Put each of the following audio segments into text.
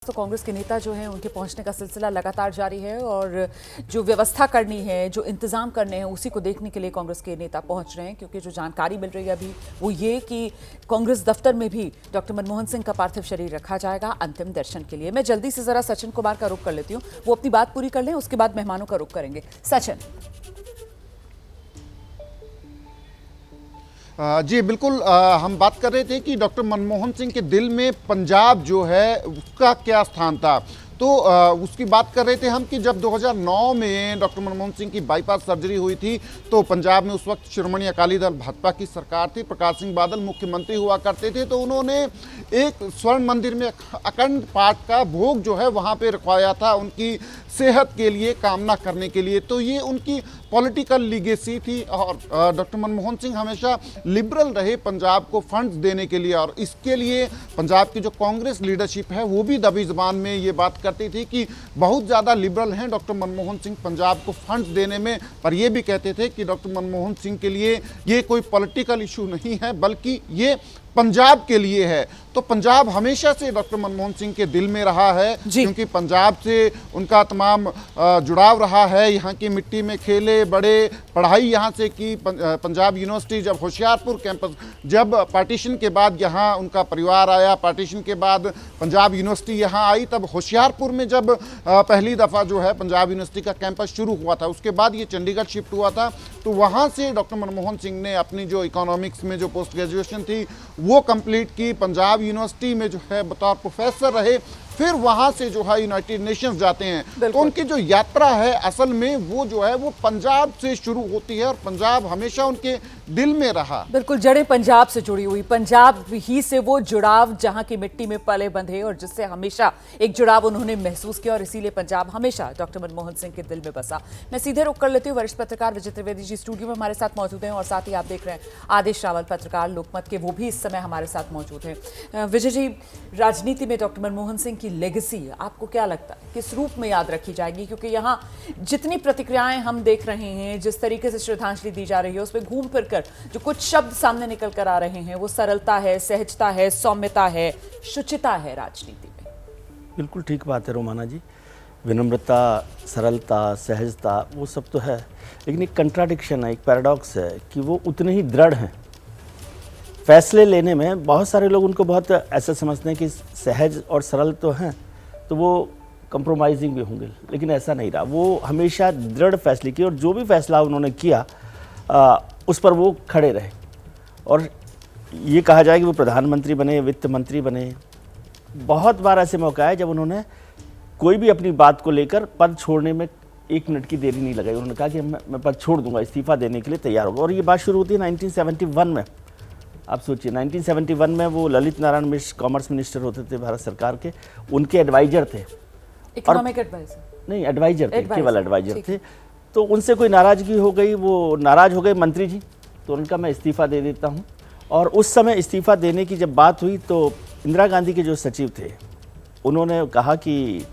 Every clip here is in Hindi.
तो कांग्रेस के नेता जो हैं उनके पहुंचने का सिलसिला लगातार जारी है और जो व्यवस्था करनी है, जो इंतजाम करने हैं, उसी को देखने के लिए कांग्रेस के नेता पहुंच रहे हैं। क्योंकि जो जानकारी मिल रही है अभी वो ये कि कांग्रेस दफ्तर में भी डॉक्टर मनमोहन सिंह का पार्थिव शरीर रखा जाएगा अंतिम दर्शन के लिए। मैं जल्दी से जरा सचिन कुमार का रुख कर लेती हूँ, वो अपनी बात पूरी कर लें, उसके बाद मेहमानों का रुख करेंगे। सचिन। जी बिल्कुल, हम बात कर रहे थे कि डॉक्टर मनमोहन सिंह के दिल में पंजाब जो है उसका क्या स्थान था। तो उसकी बात कर रहे थे हम कि जब 2009 में डॉक्टर मनमोहन सिंह की बाईपास सर्जरी हुई थी तो पंजाब में उस वक्त शिरोमणि अकाली दल भाजपा की सरकार थी, प्रकाश सिंह बादल मुख्यमंत्री हुआ करते थे। तो उन्होंने एक स्वर्ण मंदिर में अखंड पाठ का भोग जो है वहाँ पे रखवाया था उनकी सेहत के लिए, कामना करने के लिए। तो ये उनकी पॉलिटिकल लीगेसी थी और डॉक्टर मनमोहन सिंह हमेशा लिबरल रहे पंजाब को फंड्स देने के लिए, और इसके लिए पंजाब की जो कांग्रेस लीडरशिप है वो भी दबी ज़बान में ये बात करती थी कि बहुत ज़्यादा लिबरल हैं डॉक्टर मनमोहन सिंह पंजाब को फंड्स देने में। पर ये भी कहते थे कि डॉक्टर मनमोहन सिंह के लिए ये कोई पॉलिटिकल इशू नहीं है बल्कि ये पंजाब के लिए है। तो पंजाब हमेशा से डॉक्टर मनमोहन सिंह के दिल में रहा है क्योंकि पंजाब से उनका तमाम जुड़ाव रहा है। यहाँ की मिट्टी में खेले बड़े, पढ़ाई यहाँ से की। पंजाब यूनिवर्सिटी जब होशियारपुर कैंपस, जब पार्टीशन के बाद यहाँ उनका परिवार आया, पार्टीशन के बाद पंजाब यूनिवर्सिटी यहाँ आई, तब होशियारपुर में जब पहली दफ़ा जो है पंजाब यूनिवर्सिटी का कैंपस शुरू हुआ था, उसके बाद ये चंडीगढ़ शिफ्ट हुआ था। तो वहाँ से डॉक्टर मनमोहन सिंह ने अपनी जो इकोनॉमिक्स में जो पोस्ट ग्रेजुएशन थी वो कंप्लीट की, पंजाब यूनिवर्सिटी में जो है बतौर प्रोफेसर रहे, फिर वहां से जो है यूनाइटेड नेशंस जाते हैं। तो उनकी जो यात्रा है असल में वो जो है वो पंजाब से शुरू होती है और पंजाब हमेशा उनके दिल में रहा। बिल्कुल, जड़ें पंजाब से जुड़ी हुई, पंजाब ही से वो जुड़ाव जहां की मिट्टी में पले बंधे और जिससे हमेशा एक जुड़ाव उन्होंने महसूस किया और इसीलिए पंजाब हमेशा डॉक्टर मनमोहन सिंह के दिल में बसा। मैं सीधे रुक कर लेती हूँ, वरिष्ठ पत्रकार विजय त्रिवेदी जी स्टूडियो में हमारे साथ मौजूद हैं और साथ ही आप देख रहे हैं आदेश रावल पत्रकार लोकमत के, वो भी इस समय हमारे साथ मौजूद हैं। विजय जी, राजनीति में डॉक्टर मनमोहन सिंह की लेगेसी आपको क्या लगता है किस रूप में याद रखी जाएगी? क्योंकि यहाँ जितनी प्रतिक्रियाएं हम देख रहे हैं, जिस तरीके से श्रद्धांजलि दी जा रही है, उसमें घूम फिर कर जो कुछ शब्द सामने निकल कर आ रहे हैं वो सरलता है, सहजता है, सौम्यता है, शुचिता है राजनीति में। बिल्कुल ठीक बात है रोमाना जी, विनम्रता, सरलता, सहजता वो सब तो है, लेकिन एक कंट्राडिक्शन है, एक पैराडॉक्स है कि वो उतने ही दृढ़ हैं फैसले लेने में। बहुत सारे लोग उनको बहुत ऐसा समझते हैं कि सहज और सरल तो हैं तो वो कंप्रोमाइजिंग भी होंगे, लेकिन ऐसा नहीं रहा। वो हमेशा दृढ़ फैसले किए और जो भी फैसला उन्होंने किया उस पर वो खड़े रहे। और ये कहा जाए कि वो प्रधानमंत्री बने, वित्त मंत्री बने, बहुत बार ऐसे मौका है जब उन्होंने कोई भी अपनी बात को लेकर पद छोड़ने में 1 मिनट की देरी नहीं लगाई। उन्होंने कहा कि मैं पद छोड़ दूंगा, इस्तीफा देने के लिए तैयार होगा। और ये बात शुरू होती है 1971 में। आप सोचिए 1971 में वो ललित नारायण मिश्र कॉमर्स मिनिस्टर होते थे भारत सरकार के, उनके एडवाइजर थे। इकोनॉमिक एडवाइजर नहीं, एडवाइजर थे, केवल एडवाइजर थे। तो उनसे कोई नाराजगी हो गई, वो नाराज हो गए मंत्री जी, तो उनका मैं इस्तीफा दे देता हूँ। और उस समय इस्तीफा देने की जब बात हुई तो इंदिरा गांधी के जो सचिव थे उन्होंने कहा कि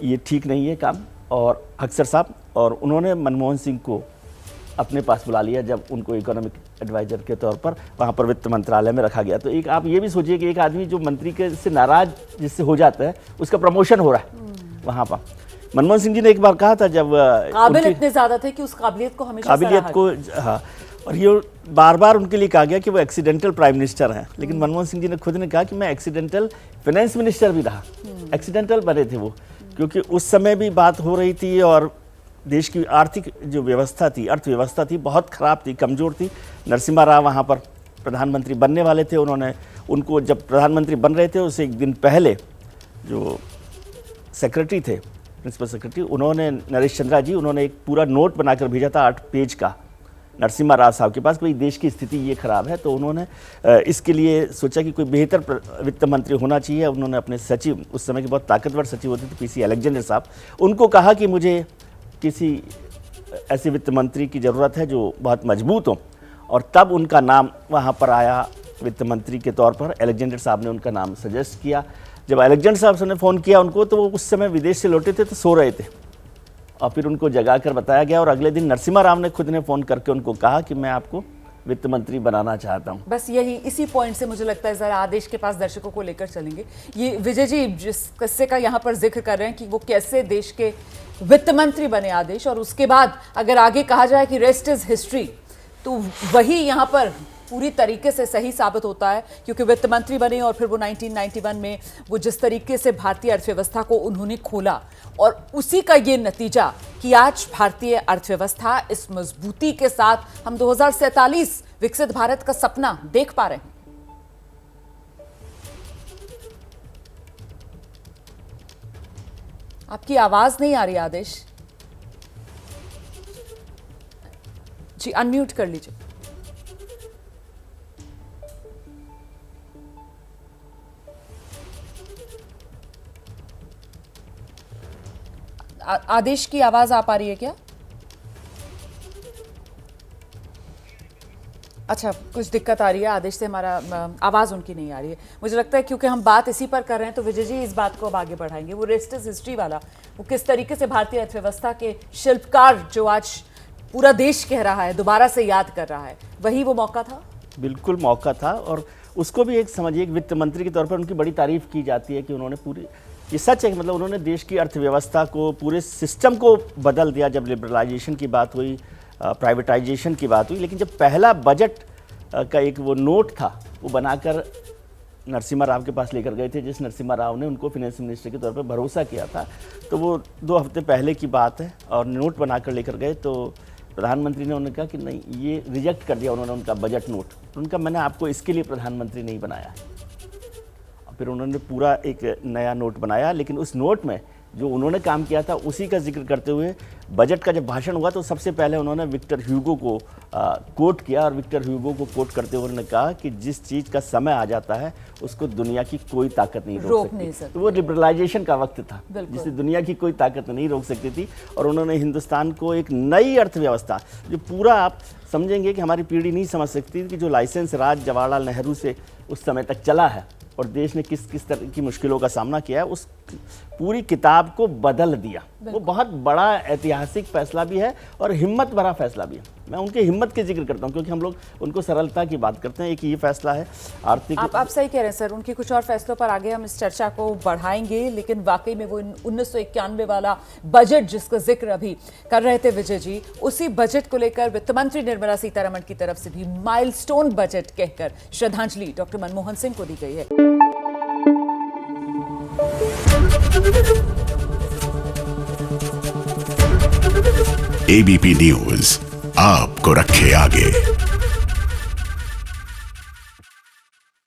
ये ठीक नहीं है काम, और अक्सर साहब, और उन्होंने मनमोहन सिंह को अपने पास बुला लिया जब उनको इकोनॉमिक एडवाइजर के तौर पर वहाँ पर वित्त मंत्रालय में रखा गया। तो एक आप ये भी सोचिए कि एक आदमी जो मंत्री के से नाराज जिससे हो जाता है उसका प्रमोशन हो रहा है वहाँ पर। मनमोहन सिंह जी ने एक बार कहा था, जब काबिल इतने ज्यादा थे कि उस काबिलियत को हमेशा हाँ, और ये बार बार उनके लिए कहा गया कि वो एक्सीडेंटल प्राइम मिनिस्टर हैं, लेकिन मनमोहन सिंह जी ने खुद ने कहा कि मैं एक्सीडेंटल फाइनेंस मिनिस्टर भी रहा। एक्सीडेंटल बने थे वो, क्योंकि उस समय भी बात हो रही थी और देश की आर्थिक जो व्यवस्था थी, अर्थव्यवस्था थी, बहुत ख़राब थी, कमज़ोर थी। नरसिम्हा राव वहाँ पर प्रधानमंत्री बनने वाले थे। उनको जब प्रधानमंत्री बन रहे थे उससे 1 दिन पहले जो सेक्रेटरी थे, प्रिंसिपल सेक्रेटरी, उन्होंने नरेश चंद्रा जी, उन्होंने एक पूरा नोट बनाकर भेजा था 8 पेज का नरसिम्हा राव साहब के पास, भाई देश की स्थिति ये खराब है। तो उन्होंने इसके लिए सोचा कि कोई बेहतर वित्त मंत्री होना चाहिए। उन्होंने अपने सचिव, उस समय के बहुत ताकतवर सचिव होते थे पीसी अलेक्जेंडर साहब, उनको कहा कि मुझे किसी ऐसे वित्त मंत्री की ज़रूरत है जो बहुत मजबूत हो, और तब उनका नाम वहाँ पर आया वित्त मंत्री के तौर पर। अलेक्जेंडर साहब ने उनका नाम सजेस्ट किया। जब अलेक्जेंडर साहब ने फ़ोन किया उनको तो वो उस समय विदेश से लौटे थे, तो सो रहे थे, और फिर उनको जगा कर बताया गया। और अगले दिन नरसिम्हा राव ने खुद ने फ़ोन करके उनको कहा कि मैं आपको वित्त मंत्री बनाना चाहता हूँ। बस यही इसी पॉइंट से मुझे लगता है जरा आदेश के पास दर्शकों को लेकर चलेंगे। ये विजय जी जिस किस्से का यहाँ पर जिक्र कर रहे हैं कि वो कैसे देश के वित्त मंत्री बने आदेश, और उसके बाद अगर आगे कहा जाए कि रेस्ट इज हिस्ट्री, तो वही यहाँ पर पूरी तरीके से सही साबित होता है, क्योंकि वित्त मंत्री बने और फिर वो 1991 में वो जिस तरीके से भारतीय अर्थव्यवस्था को उन्होंने खोला, और उसी का ये नतीजा कि आज भारतीय अर्थव्यवस्था इस मजबूती के साथ हम 2047 विकसित भारत का सपना देख पा रहे हैं। आपकी आवाज नहीं आ रही आदेश जी, अनम्यूट कर लीजिए। आदेश की आवाज आ पा रही है क्या? अच्छा, कुछ दिक्कत आ रही है आदेश से, हमारा आवाज़ उनकी नहीं आ रही है। मुझे लगता है क्योंकि हम बात इसी पर कर रहे हैं तो विजय जी इस बात को अब आगे बढ़ाएंगे। वो रेस्ट इज हिस्ट्री वाला, वो किस तरीके से भारतीय अर्थव्यवस्था के शिल्पकार जो आज पूरा देश कह रहा है, दोबारा से याद कर रहा है, वही वो मौका था। बिल्कुल मौका था, और उसको भी एक समझिए एक वित्त मंत्री के तौर पर उनकी बड़ी तारीफ की जाती है कि उन्होंने पूरी, ये सच है कि मतलब उन्होंने देश की अर्थव्यवस्था को, पूरे सिस्टम को बदल दिया। जब लिबरलाइजेशन की बात हुई, प्राइवेटाइजेशन की बात हुई, लेकिन जब पहला बजट का एक वो नोट था वो बनाकर नरसिम्हा राव के पास लेकर गए थे, जिस नरसिम्हा राव ने उनको फाइनेंस मिनिस्टर के तौर पर भरोसा किया था, तो वो 2 हफ्ते पहले की बात है, और नोट बनाकर लेकर गए तो प्रधानमंत्री ने उन्होंने कहा कि नहीं, ये रिजेक्ट कर दिया उन्होंने उनका बजट नोट। उनका मैंने आपको इसके लिए प्रधानमंत्री नहीं बनाया। फिर उन्होंने पूरा एक नया नोट बनाया, लेकिन उस नोट में जो उन्होंने काम किया था उसी का जिक्र करते हुए बजट का जब भाषण हुआ तो सबसे पहले उन्होंने विक्टर ह्यूगो को कोट किया, और विक्टर ह्यूगो को कोट करते हुए उन्होंने कहा कि जिस चीज़ का समय आ जाता है उसको दुनिया की कोई ताकत नहीं रोक सकती। तो वो लिबरलाइजेशन का वक्त था जिसे दुनिया की कोई ताकत नहीं रोक सकती थी, और उन्होंने हिंदुस्तान को एक नई अर्थव्यवस्था, जो पूरा आप समझेंगे कि हमारी पीढ़ी नहीं समझ सकती कि जो लाइसेंस राज जवाहरलाल नेहरू से उस समय तक चला है और देश ने किस किस तरह की मुश्किलों का सामना किया है, उस पूरी किताब को बदल दिया। वो बहुत बड़ा ऐतिहासिक फैसला भी है और हिम्मत भरा फैसला भी है। मैं उनकी हिम्मत के जिक्र करता हूँ क्योंकि हम लोग उनको सरलता की बात करते हैं। एक ये फैसला है आर्थिक। आप सही कह रहे हैं सर, उनके कुछ और फैसलों पर आगे हम इस चर्चा को बढ़ाएंगे, लेकिन वाकई में वो 1991 वाला बजट जिसका जिक्र अभी कर रहे थे विजय जी, उसी बजट को लेकर वित्त मंत्री निर्मला सीतारमण की तरफ से भी माइलस्टोन बजट कहकर श्रद्धांजलि डॉक्टर मनमोहन सिंह को दी गई है। एबीपी न्यूज आपको रखे आगे।